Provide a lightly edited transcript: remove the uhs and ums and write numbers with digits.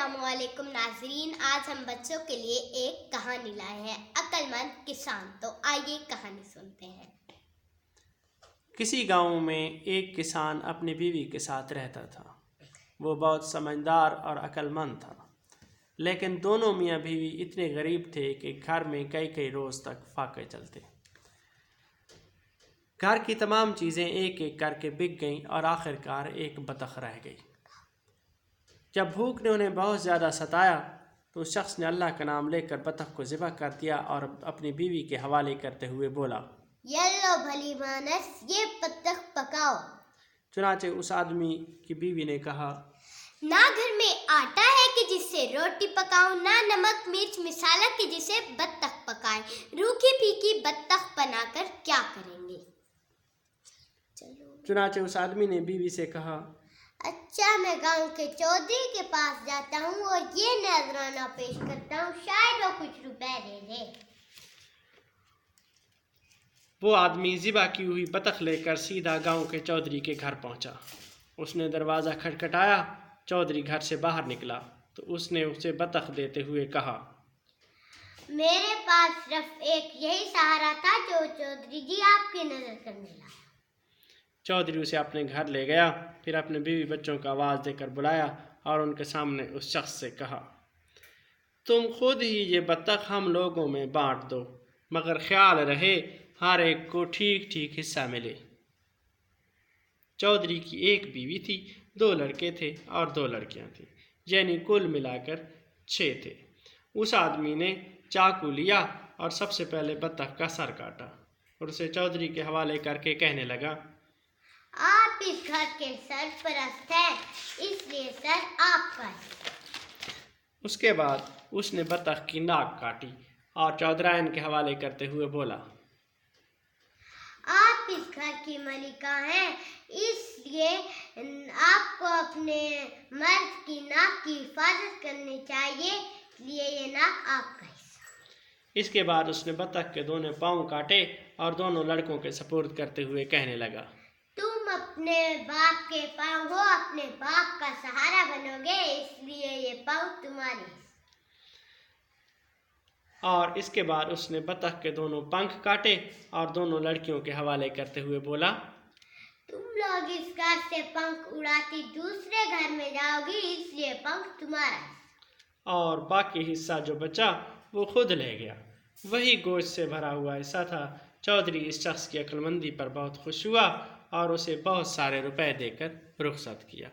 السلام علیکم ناظرین، آج ہم بچوں کے لیے ایک کہانی لائے ہیں، عقل مند کسان۔ تو آئیے کہانی سنتے ہیں۔ کسی گاؤں میں ایک کسان اپنی بیوی کے ساتھ رہتا تھا۔ وہ بہت سمجھدار اور عقل مند تھا، لیکن دونوں میاں بیوی اتنے غریب تھے کہ گھر میں کئی روز تک فاقے چلتے۔ گھر کی تمام چیزیں ایک ایک کر کے بک گئیں اور آخر کار ایک بطخ رہ گئی۔ جب بھوک نے انہیں بہت زیادہ ستایا تو اس شخص نے اللہ کا نام لے کر بطخ کو ذبح کر دیا اور اپنی بیوی کے حوالے کرتے ہوئے بولا، یلو بھلی مانس، یہ بطخ پکاؤ۔ چنانچہ اس آدمی کی بیوی نے کہا، نہ گھر میں آٹا ہے کہ جس سے روٹی پکاؤں، نہ نمک مرچ مسالہ کہ جسے بطخ پکائے، روکھی پھیکی بطخ بنا کر کیا کریں گے؟ چنانچہ اس آدمی نے بیوی سے کہا، اچھا، میں گاؤں کے چودھری کے پاس جاتا ہوں اور یہ نذرانہ پیش کرتا ہوں، شاید وہ کچھ روپے دے دے۔ وہ آدمی ذبح کی ہوئی بطخ لے کر سیدھا گاؤں کے چودھری کے گھر پہنچا۔ اس نے دروازہ کھٹکھٹایا۔ چودھری گھر سے باہر نکلا تو اس نے اسے بطخ دیتے ہوئے کہا، میرے پاس صرف ایک یہی سہارا تھا جو چودھری جی آپ کی نظر کرنے لایا۔ چودھری اسے اپنے گھر لے گیا، پھر اپنے بیوی بچوں کو آواز دے کر بلایا اور ان کے سامنے اس شخص سے کہا، تم خود ہی یہ بطخ ہم لوگوں میں بانٹ دو، مگر خیال رہے ہر ایک کو ٹھیک ٹھیک حصہ ملے۔ چودھری کی ایک بیوی تھی، 2 لڑکے تھے اور 2 لڑکیاں تھیں، یعنی کل ملا کر 6 تھے۔ اس آدمی نے چاقو لیا اور سب سے پہلے بطخ کا سر کاٹا اور اسے چودھری کے حوالے کر کے کہنے لگا، آپ اس گھر کے سرپرست ہیں، اس لیے سر آپ کا ہے۔ اس کے بعد اس نے بطخ کی ناک کاٹی اور چودھرائن کے حوالے کرتے ہوئے بولا، آپ اس گھر کی ملکہ ہیں، اس لیے آپ کو اپنے مرد کی ناک کی حفاظت کرنی چاہیے، اس لیے یہ ناک آپ کا حصہ۔ اس کے بعد اس نے بطخ کے دونوں پاؤں کاٹے اور دونوں لڑکوں کے سپرد کرتے ہوئے کہنے لگا، تم اپنے باپ کے پاؤں ہو، اپنے باپ کا سہارا بنو گے، اس لیے یہ پاؤں تمہارے ہیں۔ اور اس کے بعد اس نے بطخ کے دونوں پنکھ کاٹے اور دونوں لڑکیوں کے حوالے کرتے ہوئے بولا، تم لوگ اس گھر سے پنکھ اڑاتی دوسرے گھر میں جاؤ گی، اس لیے پنکھ تمہارا ہے۔ اور باقی حصہ جو بچا وہ خود لے گیا۔ وہی گوشت سے بھرا ہوا حصہ تھا۔ چودھری اس شخص کی عقل مندی پر بہت خوش ہوا اور اسے بہت سارے روپے دے کر رخصت کیا۔